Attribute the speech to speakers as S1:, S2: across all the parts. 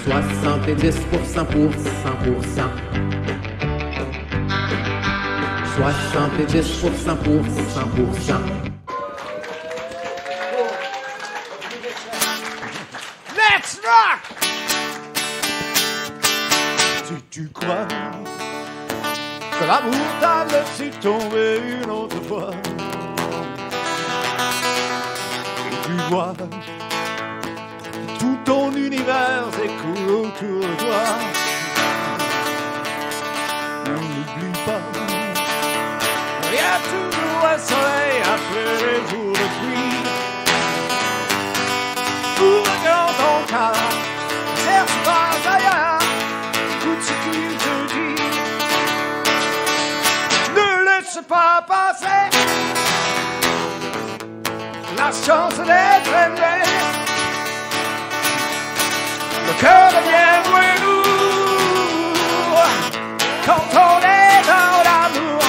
S1: 70% pour 100%. 70% pour 100%.
S2: Let's rock! Si tu crois que l'amour t'a laissé tomber une autre fois, et tu vois tout ton univers s'écoule autour de toi, n'oublie pas, il y a toujours un soleil après les jours de pluie. Ouvre grand ton cœur, cherche pas ailleurs, écoute ce qu'il te dit. Ne laisse pas passer la chance d'être aimé. Le cœur devient moins lourd quand on est dans l'amour.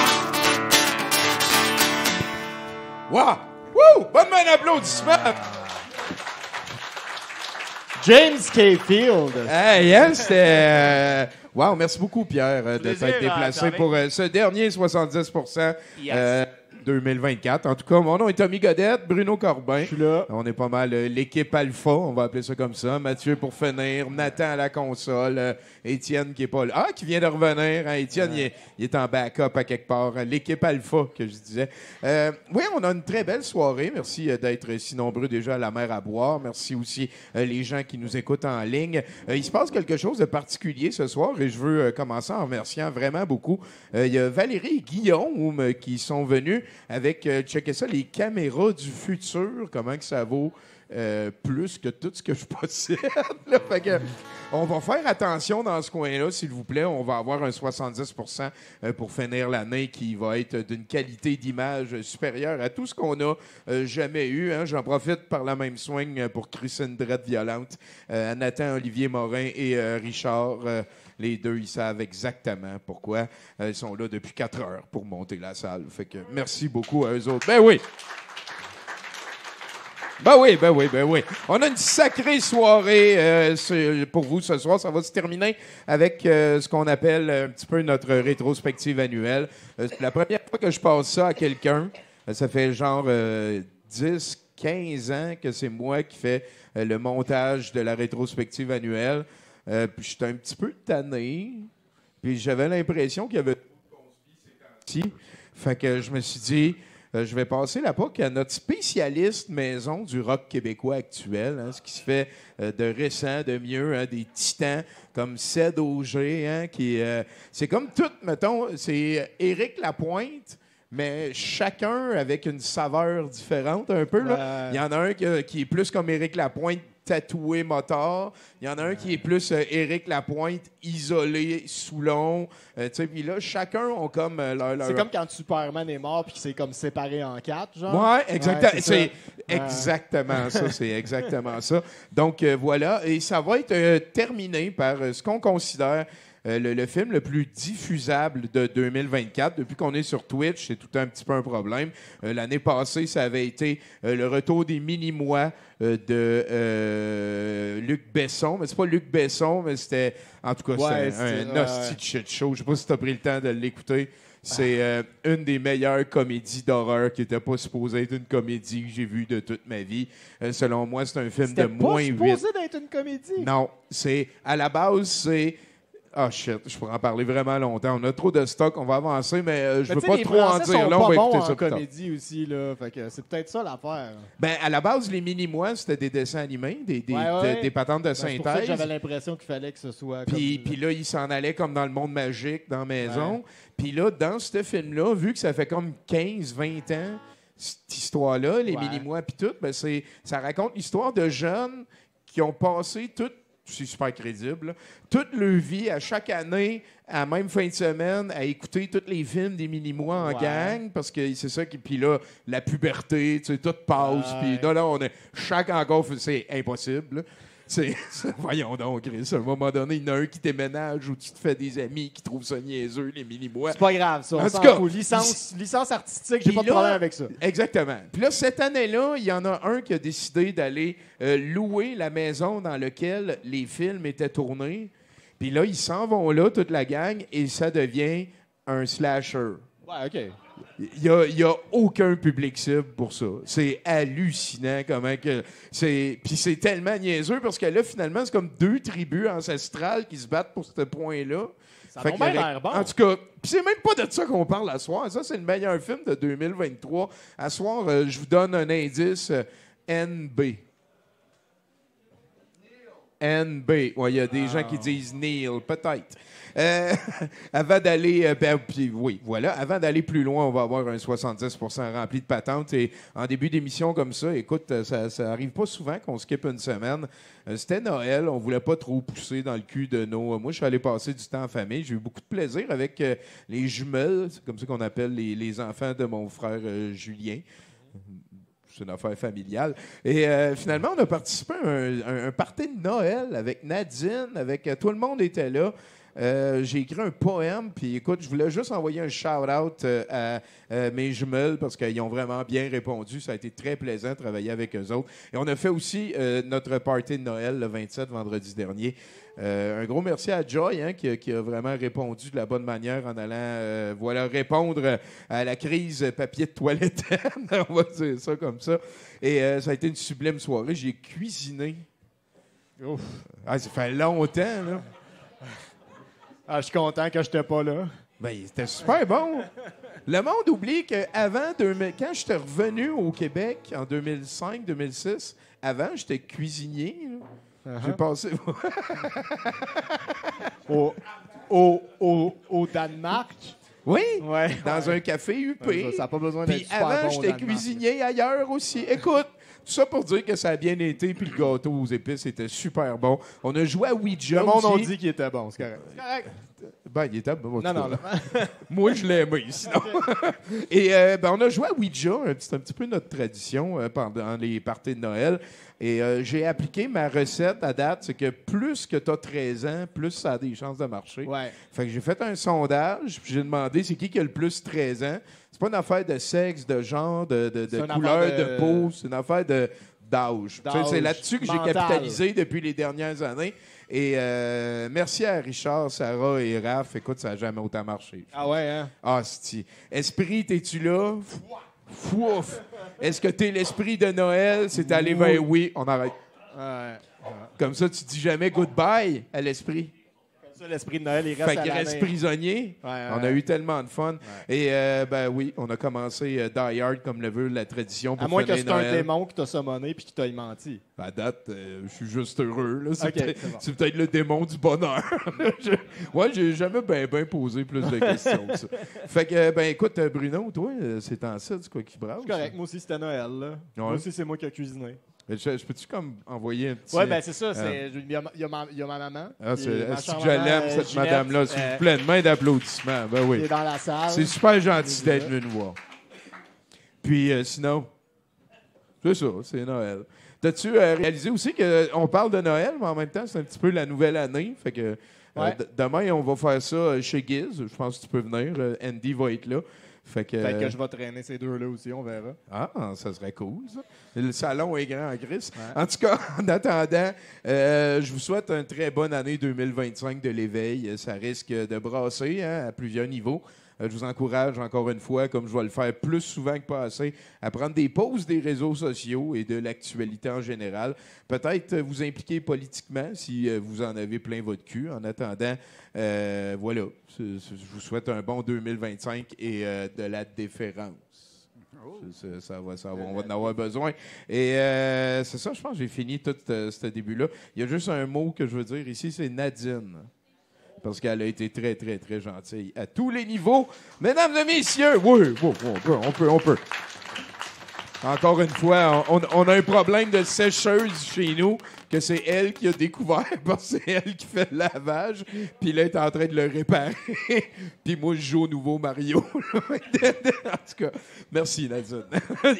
S3: Wow! Woo! Bonne main d'applaudissement!
S4: James K. Field.
S3: Hey, hein, c'était... Wow, merci beaucoup, Pierre, de
S2: Plaisir,
S3: t'être déplacé
S2: David.
S3: pour ce dernier 70%.
S2: Yes.
S3: 2024. En tout cas, mon nom est Tommy Godette, Bruno Corbin.
S4: Je suis là.
S3: On est pas mal l'équipe Alpha, on va appeler ça comme ça. Mathieu pour finir, Nathan à la console, Étienne qui est pas là. Ah, qui vient de revenir. Hein? Étienne, il est en backup à quelque part. L'équipe Alpha, que je disais. Oui, on a une très belle soirée. Merci d'être si nombreux déjà à la mer à boire. Merci aussi les gens qui nous écoutent en ligne. Il se passe quelque chose de particulier ce soir et je veux commencer en remerciant vraiment beaucoup. Il y a Valérie et Guillaume qui sont venus avec, checkez ça, les caméras du futur. Comment que ça vaut plus que tout ce que je possède. Là. Fait que, on va faire attention dans ce coin-là, s'il vous plaît. On va avoir un 70% pour finir l'année qui va être d'une qualité d'image supérieure à tout ce qu'on a jamais eu. Hein. J'en profite par la même swing pour Christine Drette Violente, à Nathan, Olivier Morin et Richard. Les deux, ils savent exactement pourquoi. Ils sont là depuis 4 heures pour monter la salle. Fait que merci beaucoup à eux autres. Ben oui! Ben oui. On a une sacrée soirée pour vous ce soir. Ça va se terminer avec ce qu'on appelle un petit peu notre rétrospective annuelle. C'est la première fois que je passe ça à quelqu'un. Ça fait genre 10, 15 ans que c'est moi qui fais le montage de la rétrospective annuelle. Puis j'étais un petit peu tanné. Puis j'avais l'impression qu'il y avait ces temps-ci. Fait que je me suis dit... je vais passer la POC à notre spécialiste maison du rock québécois actuel, hein, ce qui se fait de récent, de mieux, hein, des titans comme Ced Auger, hein, qui c'est comme tout, mettons, c'est Éric Lapointe, mais chacun avec une saveur différente un peu. Là. Il y en a un qui est plus comme Éric Lapointe, tatoué motard. Il y en a un qui est plus Éric Lapointe, isolé, Soulon. Puis là, chacun ont comme leur...
S4: C'est comme quand Superman est mort puis qu'il s'est comme séparé en 4, genre.
S3: Ouais, exactement.
S4: Ouais,
S3: c'est exactement ça. C'est exactement ça. Donc, voilà. Et ça va être terminé par ce qu'on considère le film le plus diffusable de 2024. Depuis qu'on est sur Twitch, c'est tout un petit peu un problème. L'année passée, ça avait été le retour des mini-mois de Luc Besson. Mais c'est pas Luc Besson, mais c'était... En tout cas, c'était un hostie de shit show. Je sais pas si tu as pris le temps de l'écouter. C'est une des meilleures comédies d'horreur qui n'était pas supposée être une comédie que j'ai vue de toute ma vie. Selon moi, c'est un film de moins 8.
S4: C'était pas supposé d'être une comédie?
S3: Non. À la base, c'est... Ah, shit, je pourrais en parler vraiment longtemps. On a trop de stock, on va avancer, mais je veux pas trop en dire. Là, on va écouter ça plus tard.
S4: comédie aussi, là. Fait que c'est peut-être ça l'affaire.
S3: Ben, à la base, les mini-mois, c'était des dessins animés, des patentes de
S4: C'est pour ça que
S3: synthèse.
S4: j'avais l'impression qu'il fallait que ce soit
S3: Puis là, il s'en allait comme dans le monde magique, dans la maison. Puis là, dans ce film-là, vu que ça fait comme 15-20 ans, cette histoire-là, les mini-mois puis tout, ben ça raconte l'histoire de jeunes qui ont passé toute... C'est super crédible. Là. Toute leur vie, à chaque année, à la même fin de semaine, à écouter tous les films des mini-mois en gang, parce que c'est ça qui... Puis là, la puberté, tu sais, tout passe. Puis là, on est... Chaque encore, c'est impossible. Là. Voyons donc, Chris. À un moment donné, il y en a un qui déménage ou tu te fais des amis qui trouvent ça niaiseux, les mini-mois.
S4: C'est pas grave, ça.
S3: En
S4: On
S3: tout
S4: s'en
S3: cas,
S4: fout. Licence artistique, j'ai
S3: Puis
S4: pas de
S3: là-
S4: problème avec ça.
S3: Exactement. Puis là, cette année-là, il y en a un qui a décidé d'aller louer la maison dans laquelle les films étaient tournés. Puis là, ils s'en vont là, toute la gang, et ça devient un slasher.
S4: Ouais, OK.
S3: Il y a aucun public cible pour ça. C'est hallucinant comment que c'est. Puis c'est tellement niaiseux parce que là, finalement, c'est comme deux tribus ancestrales qui se battent pour ce point-là.
S4: Ça a
S3: Fait
S4: donc
S3: qu'il y
S4: bien
S3: avait-
S4: l'air bon.
S3: En tout cas, puis c'est même pas de ça qu'on parle à soir. Ça, c'est le meilleur film de 2023. À soir, je vous donne un indice. NB. NB. Ouais, il y a des gens qui disent Neil, peut-être. Avant d'aller, puis oui, voilà. Avant d'aller plus loin, on va avoir un 70% rempli de patentes. Et en début d'émission comme ça, écoute, ça arrive pas souvent qu'on skip une semaine. C'était Noël, on voulait pas trop pousser dans le cul de nos. Moi, je suis allé passer du temps en famille. J'ai eu beaucoup de plaisir avec les jumelles, c'est comme ça qu'on appelle les enfants de mon frère Julien. C'est une affaire familiale. Et finalement, on a participé à un party de Noël avec Nadine, avec tout le monde était là. J'ai écrit un poème, puis écoute, je voulais juste envoyer un shout-out à mes jumelles parce qu'ils ont vraiment bien répondu. Ça a été très plaisant de travailler avec eux autres. Et on a fait aussi notre party de Noël le 27, vendredi dernier. Un gros merci à Joy hein, qui a vraiment répondu de la bonne manière en allant répondre à la crise papier de toilette. On va dire ça comme ça. Et ça a été une sublime soirée. J'ai cuisiné.
S4: Ouf.
S3: Ah, ça fait longtemps, là.
S4: Ah, je suis content que j'étais pas là.
S3: Ben, c'était super bon. Le monde oublie qu'avant, quand j'étais revenu au Québec en 2005-2006, avant, j'étais cuisinier. Là. J'ai passé...
S4: Au Danemark.
S3: Oui,
S4: Ouais.
S3: dans un café UP.
S4: Ça n'a pas besoin d'être
S3: Puis
S4: super
S3: avant,
S4: bon au
S3: j'étais
S4: Danemark.
S3: cuisinier ailleurs aussi. Écoute, tout ça pour dire que ça a bien été, puis le gâteau aux épices était super bon. On a joué à Ouija
S4: Le monde a
S3: aussi.
S4: dit qu'il était bon, c'est correct.
S3: Ben, il était bon.
S4: Non, non,
S3: Moi, je l'ai aimé, sinon. Et on a joué à Ouija, c'est un petit peu notre tradition pendant les parties de Noël. Et j'ai appliqué ma recette à date, c'est que plus que tu as 13 ans, plus ça a des chances de marcher.
S4: Ouais.
S3: Fait que j'ai fait un sondage, puis j'ai demandé c'est qui a le plus 13 ans. C'est pas une affaire de sexe, de genre, de
S4: C'est une
S3: couleur
S4: affaire
S3: de peau, c'est une affaire d'âge. Tu sais, c'est là-dessus que j'ai
S4: mental.
S3: capitalisé depuis les dernières années. Et merci à Richard, Sarah et Raph. Écoute, ça n'a jamais autant marché.
S4: Ah ouais, hein?
S3: Ah, c'ti. Esprit, t'es-tu là? Fouf! Est-ce que t'es l'esprit de Noël? C'est allé vers oui. On arrête.
S4: Ouais.
S3: Comme ça, tu dis jamais goodbye à l'esprit.
S4: Comme ça, l'esprit de Noël, il reste
S3: Fait
S4: à
S3: qu'il
S4: l'année.
S3: reste prisonnier.
S4: Ouais, ouais,
S3: On a eu tellement de fun. Et oui, on a commencé Die Hard comme le veut la tradition pour
S4: À moins que
S3: finir
S4: c'est un
S3: Noël.
S4: démon qui t'a summoné puis qui t'a menti.
S3: À date, je suis juste heureux. Là. C'est,
S4: Ok,
S3: peut-être,
S4: c'est bon.
S3: c'est peut-être le démon du bonheur. J'ai jamais bien posé plus de questions que ça. Fait que, écoute, Bruno, toi, c'est en ça, du quoi qui brasse?
S4: C'est correct. Moi aussi, c'était Noël. Là. Moi aussi, c'est moi qui ai cuisiné.
S3: Je peux-tu comme envoyer un petit...
S4: Ouais, ben c'est ça. Il y a ma maman.
S3: Ah,
S4: qui
S3: c'est,
S4: est ma
S3: est-ce que
S4: chère
S3: je
S4: maman,
S3: l'aime, cette
S4: Ginette,
S3: madame-là? S'il vous plaît, une main d'applaudissement. Ben
S4: qui
S3: oui.
S4: est dans la salle.
S3: C'est super gentil d'être venu nous voir. Puis sinon, c'est ça, c'est Noël. T'as-tu réalisé aussi qu'on parle de Noël, mais en même temps, c'est un petit peu la nouvelle année. Fait que
S4: Ouais.
S3: demain, on va faire ça chez Giz. Je pense que tu peux venir. Andy va être là. Fait que
S4: je vais traîner ces deux-là aussi, on verra.
S3: ah, ça serait cool, ça. Le salon est grand en gris. En tout cas, en attendant, je vous souhaite une très bonne année 2025 de l'éveil. Ça risque de brasser à plusieurs niveaux. Je vous encourage encore une fois, comme je vais le faire plus souvent que pas assez, à prendre des pauses des réseaux sociaux et de l'actualité en général. Peut-être vous impliquer politiquement si vous en avez plein votre cul. En attendant, voilà, je vous souhaite un bon 2025 et de la déférence. On va en avoir besoin. Et c'est ça, je pense que j'ai fini tout ce début-là. Il y a juste un mot que je veux dire ici, c'est Nadine. Parce qu'elle a été très, très, très gentille à tous les niveaux. Mesdames et messieurs, oui, on peut. Encore une fois, on a un problème de sécheuse chez nous, que c'est elle qui a découvert, parce que c'est elle qui fait le lavage, puis là, elle est en train de le réparer. Puis moi, je joue au nouveau Mario. En tout cas, merci, Nadine.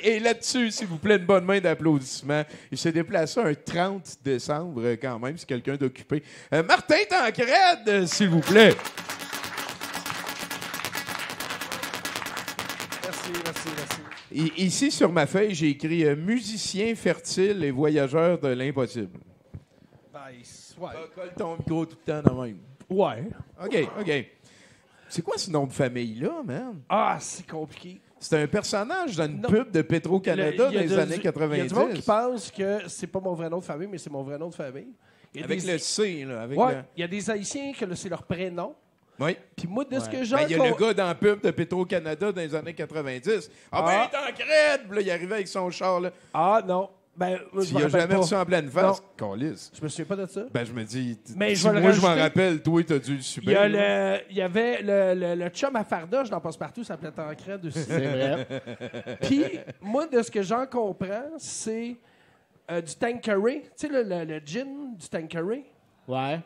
S3: Et là-dessus, s'il vous plaît, une bonne main d'applaudissements. Il s'est déplacé un 30 décembre, quand même, si quelqu'un d'occupé. Martin Tancrède, s'il vous plaît.
S5: Merci.
S3: Ici, sur ma feuille, j'ai écrit musicien fertile et voyageur de l'impossible.
S5: Nice. Ouais.
S3: Colle ton micro tout le temps de même.
S5: Ouais.
S3: OK. C'est quoi ce nom de famille-là, man?
S5: Ah, c'est compliqué.
S3: C'est un personnage dans une
S5: Non.
S3: pub de Petro-Canada dans les années 90.
S5: Il y a du monde qui pense que c'est pas mon vrai nom de famille, mais c'est mon vrai nom de famille. Il y a
S3: Avec
S5: des-
S3: le C, là. Avec
S5: Ouais, il y a des Haïtiens que c'est leur prénom.
S3: Oui.
S5: Puis moi, de ce que j'ai...
S3: Ben, il y a le gars dans la pub de Petro-Canada dans les années 90. Ah ben, Tancrède! Puis là, il arrivait avec son char, là.
S5: Ah, non. Ben, je
S3: Tu
S5: me
S3: y as
S5: rappelle
S3: jamais
S5: pas.
S3: reçu en pleine face? Câlisse.
S5: Je me souviens pas de ça.
S3: Ben, je me dis,
S5: Mais
S3: si
S5: je vais le
S3: moi, je m'en
S5: rajouter.
S3: rappelle, toi, t'as dû le
S5: Il
S3: subir.
S5: y, a il y avait le chum à Fardoche dans Passe-Partout, ça s'appelait Tancrède aussi.
S4: C'est vrai.
S5: Puis, moi, de ce que j'en comprends, c'est du Tanqueray. Tu sais, le gin du Tanqueray,
S4: Ouais.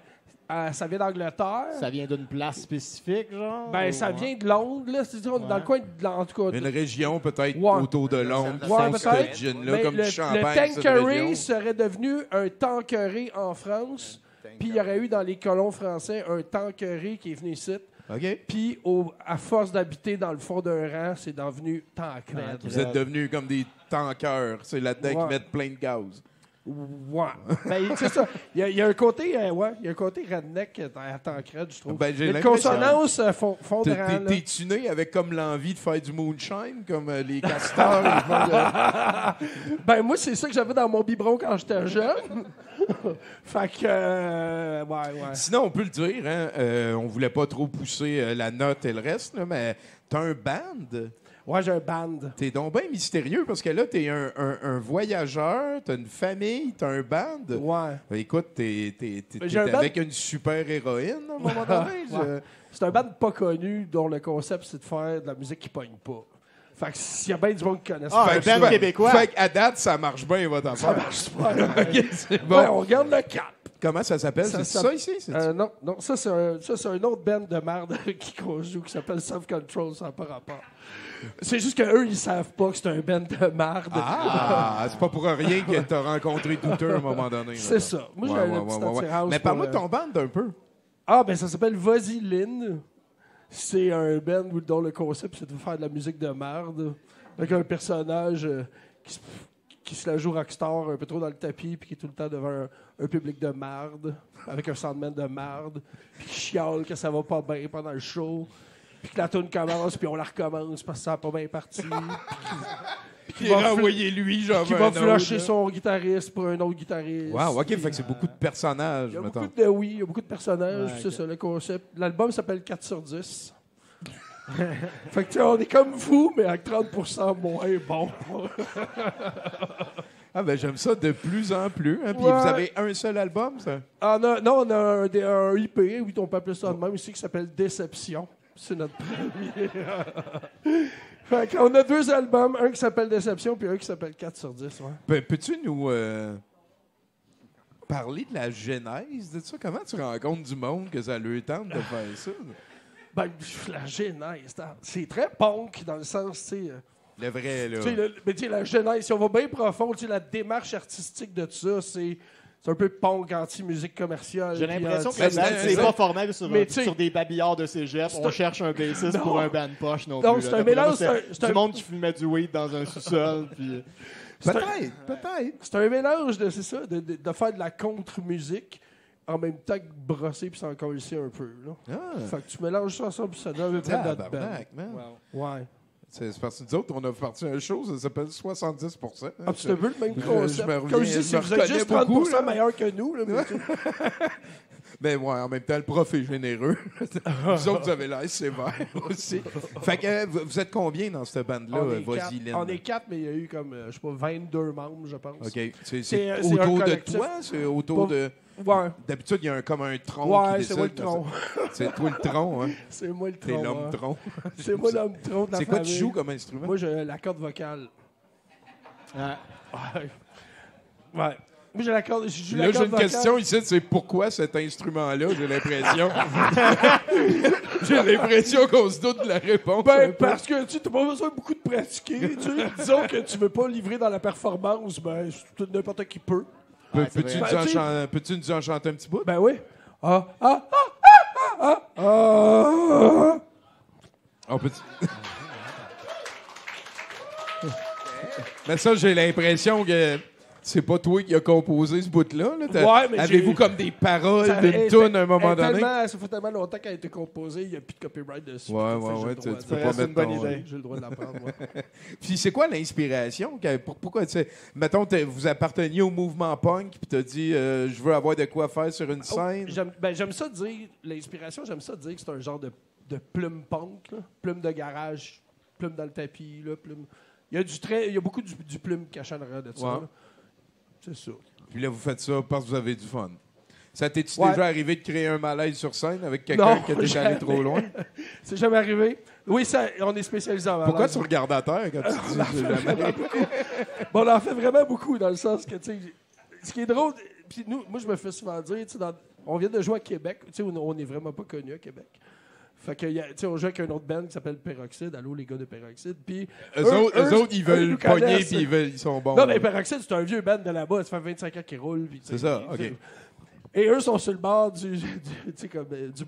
S5: ça vient d'Angleterre.
S4: Ça vient d'une place spécifique, genre?
S5: Ben,
S4: ou-
S5: ça vient de Londres, là. C'est-à-dire, on est dans le coin de... En tout cas...
S3: Une région peut-être
S5: Ouais.
S3: autour de Londres qui
S5: Ouais,
S3: font
S5: peut-être.
S3: ce gin-là,
S5: Mais
S3: comme
S5: le
S3: du champagne.
S5: le
S3: cette
S5: Tanqueray
S3: région.
S5: serait devenu un Tanqueray en France. Puis il y aurait eu dans les colons français un Tanqueray qui est venu ici.
S3: OK.
S5: Puis à force d'habiter dans le fond d'un rang, c'est devenu Tancrède.
S3: Vous êtes devenus comme des tankers. C'est là-dedans
S5: Ouais.
S3: qu'ils mettent plein de gaz.
S5: Ouais. Ben, c'est ça. Il y a un côté, il y a un côté redneck à Tancrède, je trouve.
S3: Ben, j'ai
S5: Il y a une
S3: l'impression.
S5: consonance fondérale.
S3: T'es-tu né avec comme l'envie de faire du moonshine, comme les castors? ils font de-
S5: Ben, moi, c'est ça que j'avais dans mon biberon quand j'étais jeune. Fait que, ouais.
S3: Sinon, on peut le dire, hein, on voulait pas trop pousser la note et le reste, là, mais t'as un band.
S5: Ouais, j'ai un band.
S3: T'es donc bien mystérieux parce que là, t'es un voyageur, t'as une famille, t'as un band.
S5: Ouais.
S3: Ben, écoute, t'es
S5: J'ai un band-
S3: avec une super héroïne à un moment donné.
S5: Ouais. C'est un band pas connu dont le concept, c'est de faire de la musique qui pogne pas. Fait que s'il y a bien du monde qui connaît ça,
S4: Ah,
S5: fait
S4: un
S5: que
S4: band québécois.
S3: Fait qu'à date, ça marche bien, votre affaire.
S5: marche pas.
S3: OK, c'est bon.
S5: Ouais, on regarde le cap.
S3: Comment ça s'appelle?
S5: Ça
S3: C'est
S5: s'appelle-
S3: ça ici? C'est-
S5: Non, ça c'est un autre band de merde qu'on joue qui s'appelle Self-Control, ça n'a pas rapport. C'est juste qu'eux, ils savent pas que c'est un band de merde.
S3: Ah, c'est pas pour rien que t'as rencontré Douteux à un moment donné.
S5: C'est ça. Moi, j'ai une petite attirance
S3: Mais
S5: pour
S3: parle-moi
S5: le-
S3: de ton band un peu.
S5: Ah, ben ça s'appelle Vaseline. C'est un band dont le concept, c'est de faire de la musique de merde. Avec un personnage qui se la joue rockstar un peu trop dans le tapis, puis qui est tout le temps devant un public de merde, avec un soundman de merde, puis qui chiale que ça va pas bien pendant le show, puis que la tune commence, puis on la recommence parce que ça n'a pas bien parti.
S3: Puis renvoyer lui, genre.
S5: Qui
S3: un
S5: va
S3: autre,
S5: flusher
S3: là.
S5: son guitariste pour un autre guitariste.
S3: Wow, OK,
S5: Puis,
S3: fait que c'est beaucoup de personnages,
S5: il y a
S3: mettons.
S5: beaucoup de, oui, il y a beaucoup de personnages,
S4: Ouais,
S5: c'est
S4: ok.
S5: ça le concept. L'album s'appelle 4 sur 10. Fait que tu sais, on est comme vous, mais avec 30% moins bon.
S3: Ah, ben j'aime ça de plus en plus. Hein. Puis
S5: Ouais.
S3: vous avez un seul album, ça?
S5: Non, on a un IP, oui, on peut appeler ça de même ici, qui s'appelle Déception. C'est notre premier. Fait qu'on a 2 albums, un qui s'appelle Déception, puis un qui s'appelle 4 sur 10. Ouais.
S3: Peux-tu nous parler de la genèse de ça? Comment tu rencontres du monde que ça leur tente de faire ça?
S5: Ben, la genèse, c'est très punk dans le sens, tu sais.
S3: Le vrai, là.
S5: Tu sais, mais tu sais, la genèse, si on va bien profond, tu sais, la démarche artistique de tout ça, c'est un peu punk anti-musique commerciale.
S4: J'ai
S5: puis
S4: l'impression que
S5: anti-
S4: le band, c'est pas formé
S5: Mais tu sais-
S4: sur des babillards de cégep. On cherche un bassiste
S5: Non.
S4: pour un band poche non,
S5: Non,
S4: plus.
S5: c'est
S4: là.
S5: un
S4: D'après moi,
S5: mélange, c'est un-
S4: du monde qui fumait du weed dans un sous-sol. Puis...
S3: Peut-être.
S5: C'est un mélange de, c'est ça, de faire de la contre-musique en même temps que brosser puis s'en coller un peu. Là.
S3: Ah,
S5: Fait que tu mélanges ça ensemble puis ça donne un peu notre band.
S3: tabarnak, man.
S5: Ouais.
S3: C'est parce que nous autres, on a parti un show, ça s'appelle 70%.
S5: Ah, puis c'est un peu le même
S3: je
S5: concept.
S3: me reviens-
S5: Comme je dis,
S3: je
S5: si
S3: me
S5: vous êtes juste
S3: reconnais beaucoup,
S5: 30%
S3: là.
S5: meilleur que nous. Là, mais tu sais.
S3: Mais ouais, en même temps, le prof est généreux. Vous autres, vous avez l'air sévère aussi. Fait que vous êtes combien dans cette bande-là,
S5: on, est
S3: Vas-y,
S5: quatre,
S3: Lynn?
S5: on est 4, mais il y a eu comme, je sais pas, 22 membres, je pense.
S3: OK. C'est
S5: C'est un
S3: autour de
S5: collectif.
S3: toi? C'est autour
S5: Pas-
S3: de...
S5: Ouais,
S3: D'habitude, il y a comme un tronc qui
S5: ouais
S3: décide.
S5: c'est moi le tronc.
S3: C'est toi le tronc, hein?
S5: C'est moi le
S3: T'es
S5: tronc.
S3: l'homme
S5: ouais.
S3: tronc.
S5: C'est moi l'homme tronc de la
S3: C'est quoi tu
S5: famille.
S3: joues comme instrument?
S5: Moi, j'ai la corde vocale.
S4: Ouais.
S5: Ouais. Moi, j'ai la corde.
S3: Là, j'ai une question ici, c'est pourquoi cet instrument-là, j'ai l'impression. J'ai l'impression qu'on se doute de la réponse.
S5: Ben, parce que tu n'as pas besoin beaucoup de pratiquer. Disons que tu veux pas livrer dans la performance, ben, n'importe qui peut.
S3: Peux-tu nous en chanter un petit bout?
S5: Ben oui. Ah.
S3: On peut Mais ça, j'ai l'impression que c'est pas toi qui as composé ce bout-là. Là.
S5: Ouais, mais
S3: avez-vous comme des paroles d'une toune à un moment donné?
S5: Ça fait tellement longtemps qu'elle a été composée, il n'y a plus de copyright dessus.
S3: Ouais, tu peux pas mettre
S4: bonne
S3: ton...
S4: idée.
S5: J'ai le droit de la prendre, moi.
S3: Puis c'est quoi l'inspiration? Pourquoi, tu sais, mettons, vous apparteniez au mouvement punk, puis t'as dit, je veux avoir de quoi faire sur une scène.
S5: J'aime ça dire, l'inspiration, j'aime ça dire que c'est un genre de plume punk, là. Plume de garage, plume dans le tapis, là, plume... Il y a beaucoup du plume caché en arrière de ça.
S3: Ouais.
S5: Là. C'est ça.
S3: Puis là, vous faites ça parce que vous avez du fun. Ça t'es-tu
S5: Ouais.
S3: déjà arrivé de créer un malaise sur scène avec quelqu'un qui était allé trop loin?
S5: C'est jamais arrivé. Oui, ça, on est spécialisé en malaise.
S3: Pourquoi tu regardes à terre quand tu dis j'ai jamais...
S5: Bon, on en fait vraiment beaucoup dans le sens que, tu sais, ce qui est drôle, puis nous, moi, je me fais souvent dire, tu sais, on vient de jouer à Québec, tu sais, on n'est vraiment pas connu à Québec. Fait que, tu sais, on joue avec une autre band qui s'appelle Peroxide. Allô, les gars de Peroxide. Puis
S3: Eux autres, ils veulent
S5: nous
S3: pogner
S5: connaissent.
S3: puis ils sont bons.
S5: Non, mais Peroxide, c'est un vieux band de là-bas. Ça fait 25 ans qu'ils roulent. Puis,
S3: C'est ça, OK.
S5: Et eux sont sur le bord du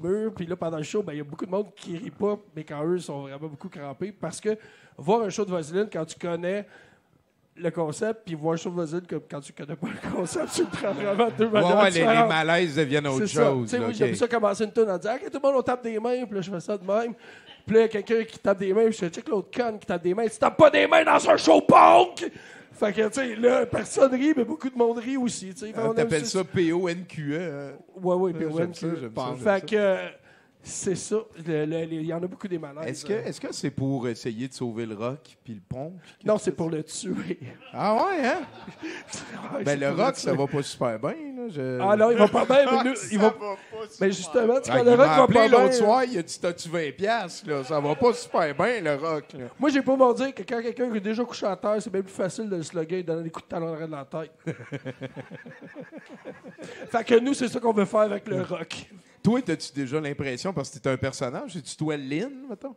S5: mur. Puis là, pendant le show, il y a beaucoup de monde qui rit pas, mais quand eux sont vraiment beaucoup crampés. Parce que voir un show de Vaseline, quand tu connais le concept, puis voir un show de Vaseline quand tu connais pas le concept, tu le prends vraiment deux manières
S3: les
S5: différentes.
S3: malaises deviennent autre
S5: C'est ça.
S3: chose.
S5: Tu sais,
S3: là,
S5: moi,
S3: OK.
S5: j'aime ça commencer une tune en disant OK, tout le monde, on tape des mains. Puis là, je fais ça de même. Puis là, il y a quelqu'un qui tape des mains. Puis je check l'autre conne qui tape des mains. Tu tapes pas des mains dans un show punk! Fait que, tu sais, là, personne rit, mais beaucoup de monde rit aussi. Tu sais. Fait, on aime
S3: T'appelles ça PONQE. Hein?
S5: Ouais,
S3: J'aime ça, j'aime ça.
S5: Fait que, c'est ça. Il y en a beaucoup des malaises.
S3: Est-ce que c'est pour essayer de sauver le rock puis le punk?
S5: Non, c'est pour le tuer.
S3: Ah ouais, hein?
S5: Ouais,
S3: Ben
S5: c'est
S3: le
S5: pour
S3: rock,
S5: tuer.
S3: ça va pas super bien. Là.
S5: Ah non, il va pas bien, mais nous, il va... Mais justement, tu vois, le
S3: il
S5: rock
S3: m'a
S5: va
S3: appelé
S5: pas bien.
S3: l'autre soir, il a dit t'as-tu 20$? Là? Ça va pas super bien, le rock. Là.
S5: Moi, j'ai pas m'en dire que quand quelqu'un est déjà couché à terre, c'est bien plus facile de le slugger et de donner des coups de talon de la tête. Fait que nous, c'est ça qu'on veut faire avec le rock.
S3: Toi, as-tu déjà l'impression, parce que t'es un personnage, c'est-tu toi Lynn, mettons?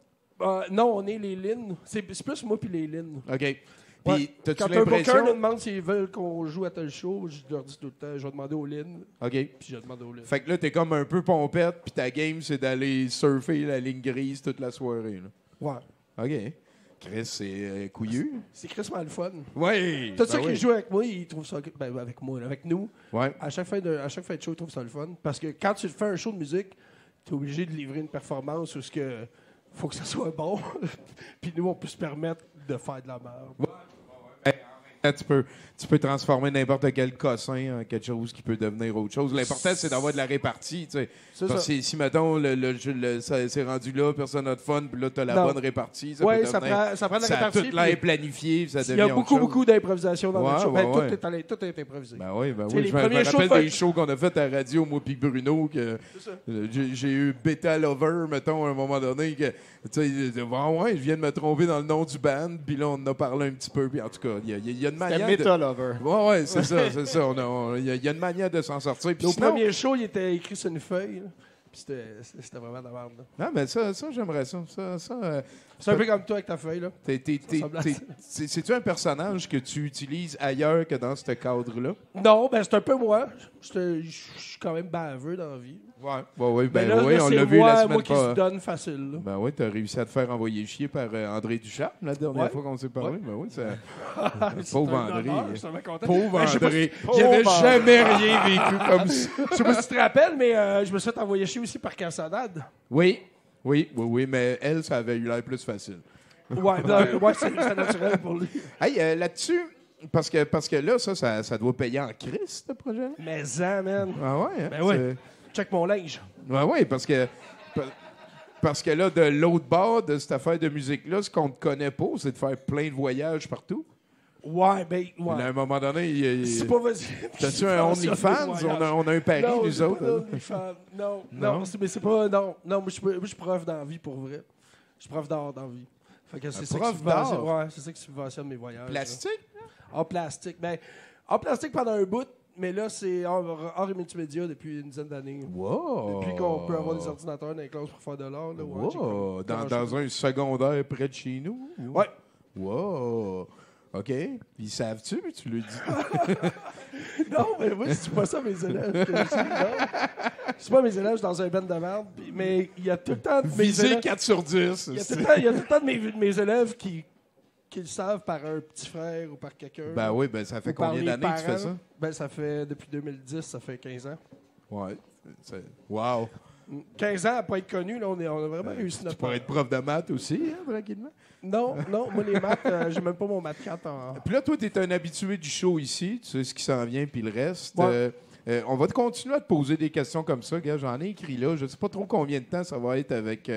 S5: Non, on est les Lynn. C'est plus moi puis les Lynn.
S3: OK. Puis,
S5: Ouais.
S3: t'as-tu
S5: Quand un booker nous
S3: l'impression...
S5: demande s'ils veulent qu'on joue à tel show, je leur dis tout le temps, je vais demander aux Lynn,
S3: OK.
S5: puis je vais demander aux Lynn.
S3: Fait que là, t'es comme un peu pompette, puis ta game, c'est d'aller surfer la ligne grise toute la soirée. Là.
S5: Ouais.
S3: OK. Chris, c'est couillu.
S5: C'est crissement le fun.
S3: Oui.
S5: Tous ceux qui jouent avec moi, ils trouvent ça... Ben, avec moi, avec nous.
S3: Ouais.
S5: À chaque fin de show, ils trouvent ça le fun. Parce que quand tu fais un show de musique, tu es obligé de livrer une performance où faut que ça soit bon. Puis nous, on peut se permettre de faire de la merde.
S3: Tu peux transformer n'importe quel cossin en quelque chose qui peut devenir autre chose. L'important, c'est d'avoir de la répartie. Tu sais.
S5: C'est
S3: Parce
S5: ça.
S3: que si, mettons, ça s'est rendu là, personne n'a de fun, puis là, tu as la
S5: Non.
S3: bonne répartie.
S5: Oui,
S3: peut
S5: ça
S3: devenir-
S5: prend de la
S3: ça a
S5: répartie.
S3: tout l'air
S5: puis
S3: planifié, ça
S5: il
S3: devient
S5: y a
S3: autre
S5: beaucoup,
S3: chose.
S5: beaucoup d'improvisation dans le show.
S3: Ouais,
S5: Ben,
S3: ouais.
S5: tout est improvisé.
S3: Ben oui,
S5: Tu sais, les
S3: Je me
S5: premiers shows
S3: rappelle
S5: de-
S3: des shows qu'on a fait à la radio, moi puis Bruno, que
S5: C'est ça.
S3: j'ai eu Beta Lover, mettons, à un moment donné, que, tu sais, il dit, ouais, je viens de me tromper dans le nom du band, puis là, on en a parlé un petit peu, puis en tout cas, il y a une
S4: C'était
S3: manière
S4: Meta Lover.
S3: Ouais, c'est ça, c'est ça. Il y a une manière de s'en sortir. Puis
S5: Nos
S3: sinon-
S5: premiers shows, il était écrit sur une feuille. Là. Puis c'était vraiment de la merde. Là.
S3: Non, mais ça j'aimerais ça.
S5: C'est un peu comme toi avec ta feuille. Là.
S3: C'est-tu un personnage que tu utilises ailleurs que dans ce cadre-là?
S5: Non, ben c'est un peu moi. Je suis quand même baveux dans la vie.
S3: Ouais,
S5: Mais là,
S3: oui,
S5: là,
S3: on
S5: c'est
S3: l'a vu la semaine
S5: moi qui se
S3: passée.
S5: donne facile. Là.
S3: Ben oui, t'as réussi à te faire envoyer chier par André Duchamp la dernière
S5: Ouais.
S3: fois qu'on s'est parlé.
S5: Ouais.
S3: Ben oui, ça...
S5: C'est
S3: Pauvre
S5: un
S3: André.
S5: honneur, je suis vraiment content.
S3: Pauvre
S5: Ben, je sais pas
S3: André.
S5: si-
S3: J'avais
S4: Pauvre
S3: jamais rien vécu comme ça.
S5: Je sais pas si tu te rappelles, mais je me suis fait envoyer chier aussi par Cassonade.
S3: Oui, mais elle, ça avait eu l'air plus facile.
S5: Ouais, c'est naturel pour lui.
S3: Hey, là-dessus, parce que là, ça doit payer en crise, ce projet-là.
S5: Mais ça, man.
S3: Ah ouais, hein?
S5: Ben ouais. Check mon linge.
S3: Oui, parce que là, de l'autre bord de cette affaire de musique-là, ce qu'on ne connaît pas, c'est de faire plein de voyages partout.
S5: Ouais, ben,
S3: Puis là, à
S5: ouais.
S3: un moment donné,
S5: C'est pas vas-y.
S3: t'as-tu un OnlyFans? On a un pari,
S5: Non,
S3: nous
S5: j'ai
S3: autres.
S5: pas
S3: hein?
S5: d'OnlyFans. Non,
S3: Non?
S5: mais c'est pas. Non, moi, je suis prof dans la vie pour vrai. Je suis prof d'art dans la vie. Fait que c'est
S3: Un
S5: ça
S3: prof
S5: qui subventionne,
S3: d'art?
S5: ouais, c'est ça qui subventionne mes voyages.
S3: Plastique?
S5: En plastique. Ben, en plastique pendant un bout, mais là, c'est art et multimédia depuis une dizaine d'années.
S3: Wow!
S5: Depuis qu'on peut avoir des ordinateurs dans les classes pour faire de l'art. Là, ouais, j'ai
S3: Wow!
S5: comme-
S3: Dans un secondaire près de chez nous?
S5: Ouais.
S3: Wow! OK. Ils savent-tu, mais tu le dis.
S5: Non, mais moi, c'est pas ça mes élèves. que je dis, non. C'est pas mes élèves, je suis dans un band de merde. Mais il y a tout le temps de mes
S3: Visé
S5: élèves.
S3: 4 sur 10.
S5: Il y a tout le temps de mes élèves qui le savent par un petit frère ou par quelqu'un.
S3: Ben oui, ben ça fait
S5: Ou par
S3: combien
S5: les
S3: d'années que tu fais
S5: parents.
S3: ça?
S5: Ben, ça fait depuis 2010, ça fait 15 ans.
S3: Ouais. Wow!
S5: 15 ans à pas être connu, là, on a vraiment réussi
S3: Tu
S5: notre
S3: pourrais être prof de maths aussi, hein, tranquillement.
S5: Non, moi, les maths, j'ai même pas mon maths 4 en.
S3: Puis là, toi, tu es un habitué du show ici. Tu sais ce qui s'en vient, puis le reste.
S5: Ouais.
S3: On va te continuer à te poser des questions comme ça. Gars, j'en ai écrit là. Je ne sais pas trop combien de temps ça va être avec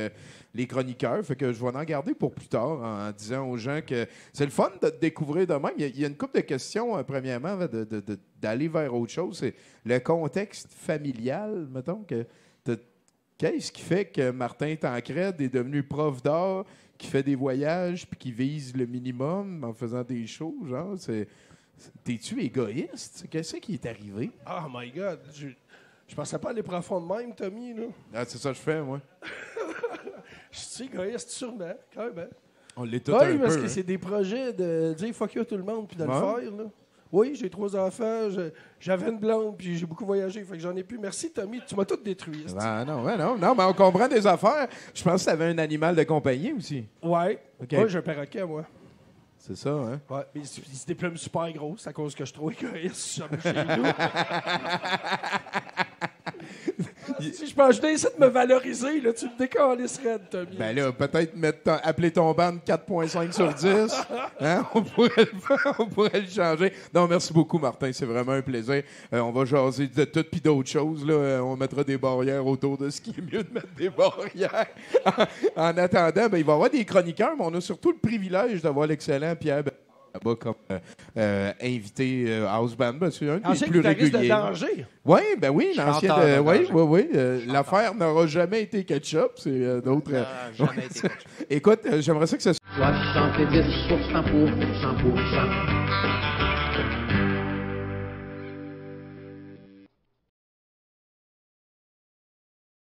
S3: les chroniqueurs. Fait que je vais en garder pour plus tard en disant aux gens que c'est le fun de te découvrir de même. Il y a une couple de questions, premièrement, avant d'aller vers autre chose. C'est le contexte familial, mettons. Qu'est-ce qui fait que Martin Tancred est devenu prof d'art, qui fait des voyages, puis qui vise le minimum en faisant des shows? Genre, t'es-tu égoïste? Qu'est-ce qui est arrivé?
S5: Oh my God! Je pensais pas aller profond de même, Tommy, là.
S3: Ah, c'est ça que je fais, moi.
S5: Je suis égoïste, sûrement, quand même.
S3: On l'est tout
S5: Oui,
S3: un
S5: parce
S3: peu.
S5: que
S3: hein.
S5: c'est des projets de dire fuck you à tout le monde puis de le
S3: Ouais.
S5: faire, là. Oui, j'ai 3 enfants, j'avais une blonde, puis j'ai beaucoup voyagé, fait que j'en ai plus. Merci, Tommy, tu m'as tout détruit. esti.
S3: Ah, non, mais on comprend des affaires. Je pense que tu avais un animal de compagnie aussi.
S5: Ouais.
S3: OK.
S5: Ouais, j'ai un perroquet, moi.
S3: C'est ça, hein?
S5: Ouais, mais il se déplume super gros, c'est à cause que je suis trop égoïste chez nous. Si je pense que je essayer de me valoriser, là, tu me décalisserais, Tommy.
S3: Ben là, peut-être appeler ton band 4.5 sur 10. Hein? On pourrait le changer. Non, merci beaucoup, Martin. C'est vraiment un plaisir. On va jaser de tout puis d'autres choses. Là. On mettra des barrières autour de ce qui est mieux de mettre des barrières. En attendant, ben, il va y avoir des chroniqueurs, mais on a surtout le privilège d'avoir l'excellent Pierre là-bas comme invité House Band. Ben, c'est un des
S5: Ancien
S3: plus
S5: guitariste de
S3: réguliers.
S5: danger.
S3: Oui, ben oui, l'ancien
S6: Chanteur
S3: de...
S6: de
S3: Oui,
S6: danger.
S3: oui, oui. L'affaire n'aura jamais été ketchup. C'est d'autres...
S6: Jamais été
S3: Écoute, j'aimerais ça que ça
S1: 70% pour 100%.